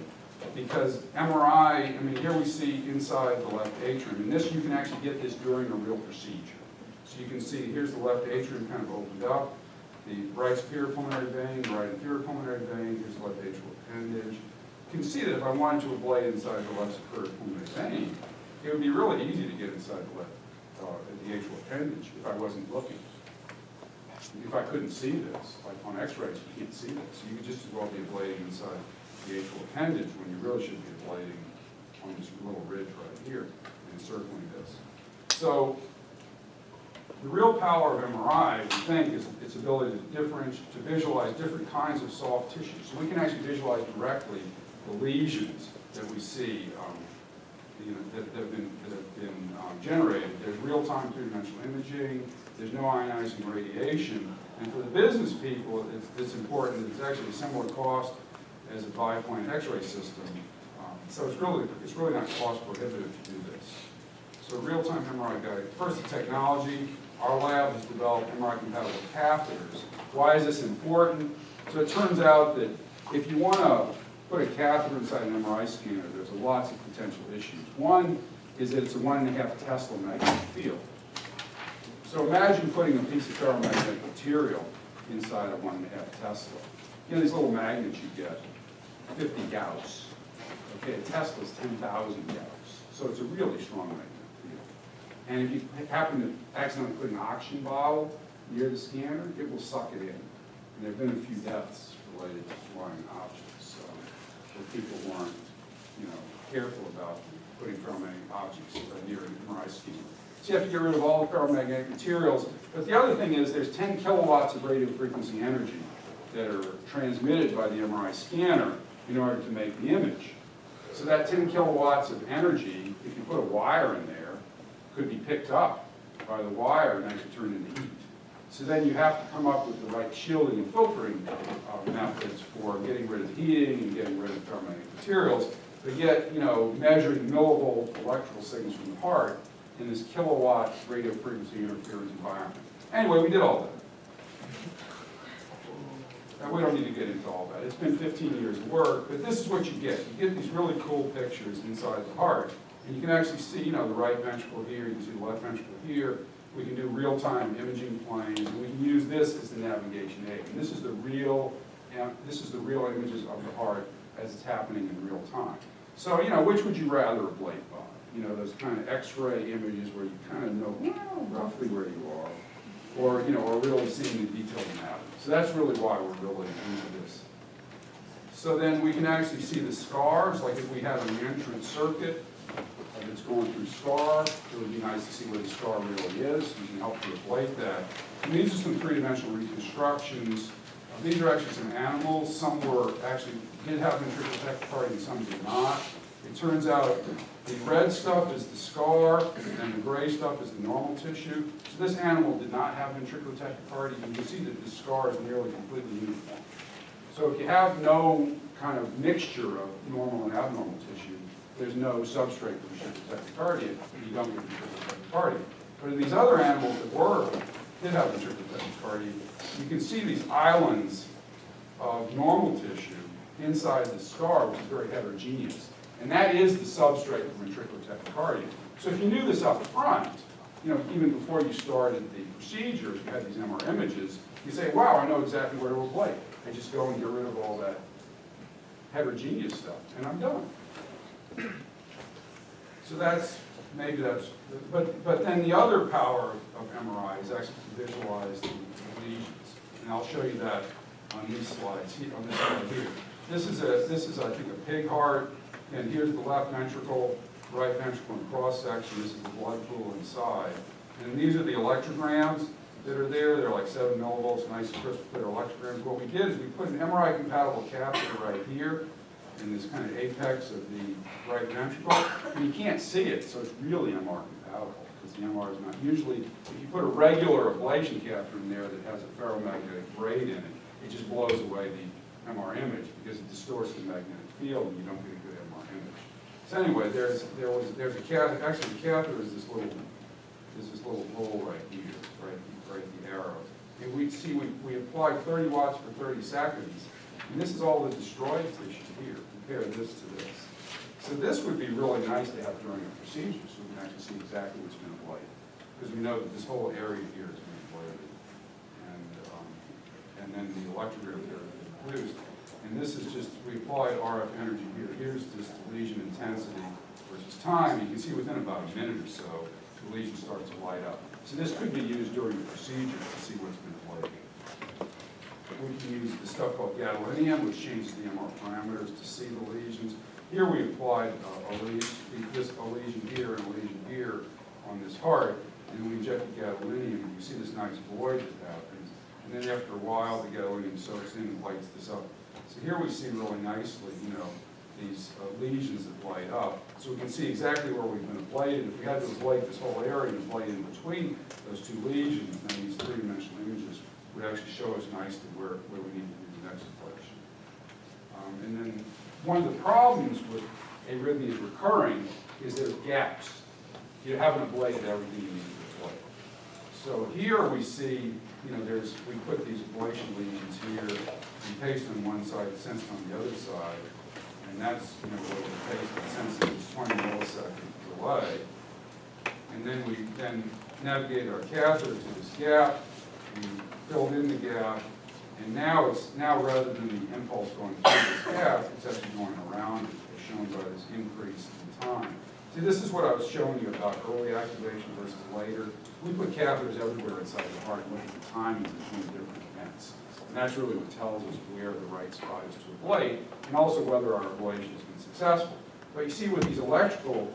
Because MRI, I mean, here we see inside the left atrium, and this, you can actually get this during a real procedure. So you can see, here's the left atrium kind of opened up, the right superior pulmonary vein, the right inferior pulmonary vein, here's the left atrial appendage. You can see that if I wanted to ablate inside the left superior pulmonary vein, it would be really easy to get inside the left, the atrial appendage if I wasn't looking. If I couldn't see this, like on x-rays, you can't see this. You could just as well be ablating inside the atrial appendage when you really should be ablating on this little ridge right here and encircling this. So the real power of MRI, we think, is its ability to visualize different kinds of soft tissue. So we can actually visualize directly the lesions that we see that have been generated. There's real-time three-dimensional imaging. There's no ionizing radiation. And for the business people, it's important that it's actually a similar cost as a biplane X-ray system. So it's really not cost prohibitive to do this. So real-time MRI guide. First, the technology. Our lab has developed MRI-compatible catheters. Why is this important? So it turns out that if you want to put a catheter inside an MRI scanner, there's lots of potential issues. One is that it's a 1.5 Tesla magnetic field. So imagine putting a piece of ferromagnetic material inside a 1.5 Tesla. You know these little magnets you get, 50 Gauss. Okay, a Tesla's 10,000 Gauss. So it's a really strong magnetic field. And if you happen to accidentally put an oxygen bottle near the scanner, it will suck it in. And there have been a few deaths related to flying objects where people weren't, careful about putting ferromagnetic objects near an MRI schema. So you have to get rid of all the ferromagnetic materials. But the other thing is there's 10 kilowatts of radio frequency energy that are transmitted by the MRI scanner in order to make the image. So that 10 kilowatts of energy, if you put a wire in there, could be picked up by the wire and actually turned into heat. So then you have to come up with the right shielding and filtering methods for getting rid of the heating and getting rid of ferromagnetic materials, but yet, measuring millivolt electrical signals from the heart in this kilowatt radio frequency interference environment. Anyway, we did all that. And we don't need to get into all that. It's been 15 years of work, but this is what you get. You get these really cool pictures inside the heart, and you can actually see, the right ventricle here, you can see the left ventricle here. We can do real-time imaging planes, and we can use this as the navigation aid. And this is the real images of the heart as it's happening in real time. So, which would you rather ablate by? Those kind of X-ray images where you kind of know roughly where you are, or really seeing the detailed anatomy. So that's really why we're really into this. So then we can actually see the scars, like if we had an entrance circuit that's going through scar, it would be nice to see where the scar really is. We can help you ablate that. And these are some three-dimensional reconstructions. These are actually some animals. Some did have ventricular tachycardia and some did not. It turns out the red stuff is the scar, and the gray stuff is the normal tissue. So this animal did not have ventricular tachycardia. You can see that the scar is nearly completely uniform. So if you have no kind of mixture of normal and abnormal tissue, there's no substrate for ventricular tachycardia, and you don't get ventricular tachycardia. But in these other animals that did have ventricular tachycardia, you can see these islands of normal tissue inside the scar, which is very heterogeneous. And that is the substrate for ventricular tachycardia. So if you knew this up front, even before you started the procedure, if you had these MR images, you say, wow, I know exactly where to ablate. I just go and get rid of all that heterogeneous stuff, and I'm done. So but then the other power of MRI is actually to visualize the lesions. And I'll show you that on these slides, on this slide here. This is I think, a pig heart. And here's the left ventricle, right ventricle in cross-section. This is the blood pool inside. And these are the electrograms that are there. They're like 7 millivolts, nice crisp clear electrograms. What we did is we put an MRI-compatible catheter right here in this kind of apex of the right ventricle. And you can't see it, so it's really MR-compatible because the MR is not. Usually, if you put a regular ablation catheter in there that has a ferromagnetic braid in it, it just blows away the MR image because it distorts the magnetic field and you don't get a good MR image. So anyway, there's a catheter. Actually, the catheter is this little hole right here, right the arrow. And we applied 30 watts for 30 seconds, and this is all the destroyed tissue here. Compare this to this. So this would be really nice to have during a procedure, so we can actually see exactly what's been ablated, because we know that this whole area here is being ablated, and then the electrogram here is produced. And this is just, we applied RF energy here. Here's just the lesion intensity versus time. You can see within about a minute or so, the lesion starts to light up. So this could be used during the procedure to see what's been ablated. We can use the stuff called gadolinium, which changes the MR parameters to see the lesions. Here we applied a lesion here and a lesion here on this heart, and we injected gadolinium, and you see this nice void that happens. And then after a while, the gadolinium soaks in and lights this up. So here we see really nicely, these lesions that light up. So we can see exactly where we've been ablated. If we had to ablate this whole area and ablate in between those two lesions, then these three-dimensional images would actually show us nicely where we need to do the next ablation. And then one of the problems with arrhythmias recurring is there's gaps. You haven't ablated everything you need to ablate. So here we see, we put these ablation lesions here, we paste on one side, sense on the other side, and that's, where the paste and sense is 20 millisecond delay. And then we navigate our catheter to this gap, we filled in the gap, and now rather than the impulse going through this gap, it's actually going around it, as shown by this increase in time. See, this is what I was showing you about early activation versus later. We put catheters everywhere inside the heart and look at the timings between different events. And that's really what tells us where the right spot is to ablate, and also whether our ablation has been successful. But you see with these electrical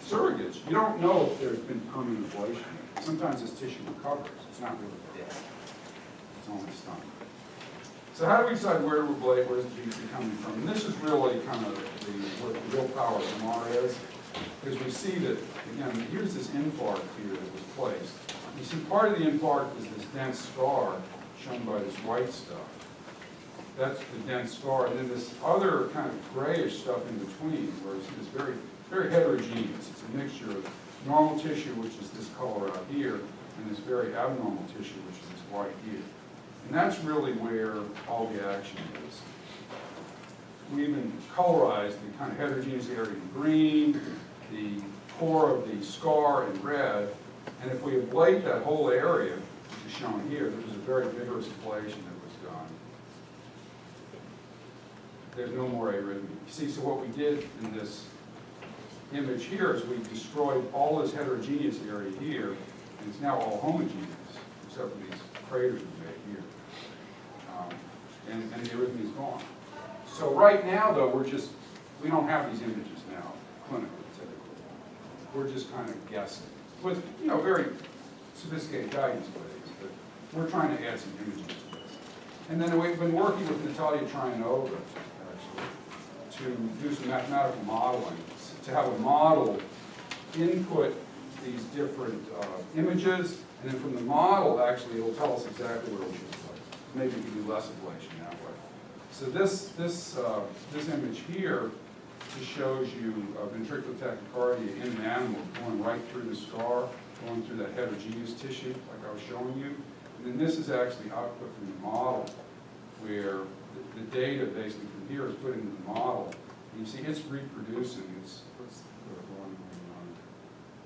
surrogates, you don't know if there's been permanent ablation. Sometimes this tissue recovers. It's not really dead. It's only stunned. So how do we decide where to ablate, where's the BC coming from? And this is really kind of where the real power of MR is, because we see that, again, here's this infarct here that was placed. You see part of the infarct is this dense scar shown by this white stuff. That's the dense scar, and then this other kind of grayish stuff in between, where you see this very, very heterogeneous. It's a mixture of normal tissue, which is this color out here, and this very abnormal tissue, which is this white here. And that's really where all the action is. We even colorized the kind of heterogeneous area in green, the core of the scar in red, and if we ablate that whole area, which is shown here, there was a very vigorous ablation that was done. There's no more arrhythmia. You see, so what we did in this image here is we destroyed all this heterogeneous area here, and it's now all homogeneous, except for these craters we made here. And the arrhythmia is gone. So right now, though, we don't have these images now, clinically, typically. We're just kind of guessing, with, very sophisticated guidance ways, but we're trying to add some images to this. And then we've been working with Natalia Trianova, actually, to do some mathematical modeling, to have a model input these different images, and then from the model, actually, it'll tell us exactly where we should play. Maybe we can do less ablation that way. So this image here just shows you ventricular tachycardia in an animal going right through the scar, going through that heterogeneous tissue, like I was showing you. And then this is actually output from the model, where the data basically from here is put into the model. And you see it's reproducing. What's the one going on?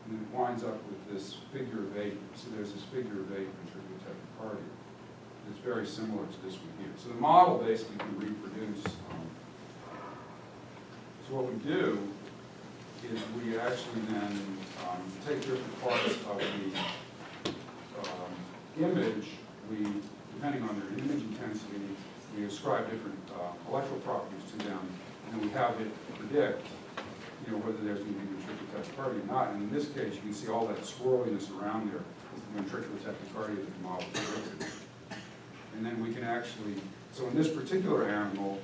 And it winds up with this figure of 8. So there's this figure of 8 ventricular tachycardia. It's very similar to this one here. So the model basically can reproduce. So what we do is we actually then take different parts of the image. Depending on their image intensity, we ascribe different electrical properties to them, and we have it predict, whether there's going to be ventricular tachycardia or not. And in this case, you can see all that swirliness around there is the ventricular tachycardia that the model predicted. And then we can actually, so in this particular animal,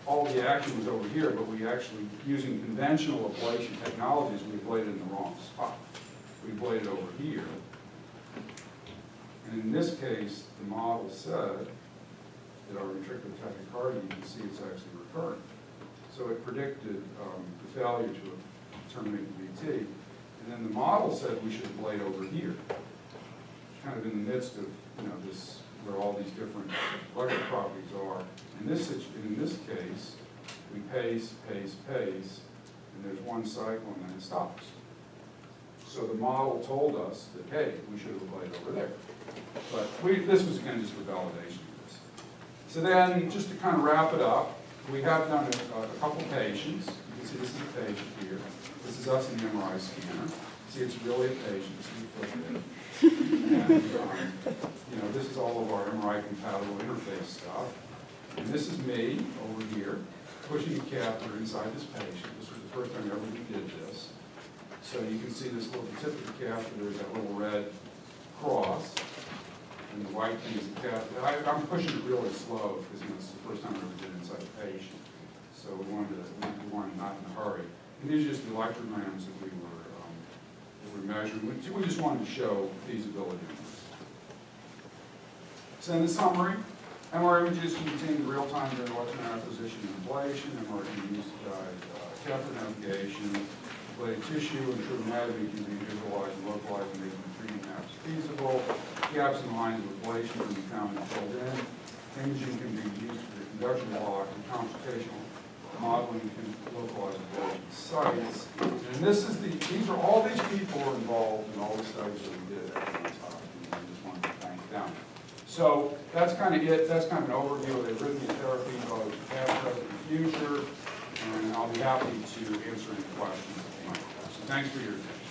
all the action was over here, but we actually, using conventional ablation technologies, we ablated in the wrong spot. We ablated over here. And in this case, the model said that our ventricular tachycardia, you can see it's actually recurring. So it predicted the failure to terminate the VT. And then the model said we should ablate over here, kind of in the midst of, this, where all these different electrical properties are. In this case, we pace, pace, pace, and there's one cycle and then it stops. So the model told us that, hey, we should have ablated over there. But this was, again, just for validation of this. So then, just to kind of wrap it up, we have done a couple patients. You can see this is a patient here. This is us in the MRI scanner. See, it's really a patient. See the foot there. And, this is all of our MRI compatible interface stuff. And this is me over here, pushing a catheter inside this patient. This was the first time ever we did this. So you can see this little tip of the catheter, there's that little red cross. And the white thing is the catheter. I'm pushing it really slow because it's the first time I ever did it inside a patient. So we wanted not in a hurry. And these are just the electrograms that we were measuring. We just wanted to show feasibility of this. So in the summary, MR images can contain real-time electron acquisition and ablation. MR can be used to guide catheter navigation. Ablated tissue and true anatomy can be visualized and localized and making treatment maps feasible. Gaps in lines of ablation can be found and filled in. Imaging can be used for the conduction block, and computational modeling can localize ablation sites. And these are all these people who are involved in all the studies that we did at the top. And I just wanted to thank them. So that's kind of it. That's kind of an overview of the arrhythmia therapy, both past, present, and future. And I'll be happy to answer any questions that you might have. So thanks for your attention.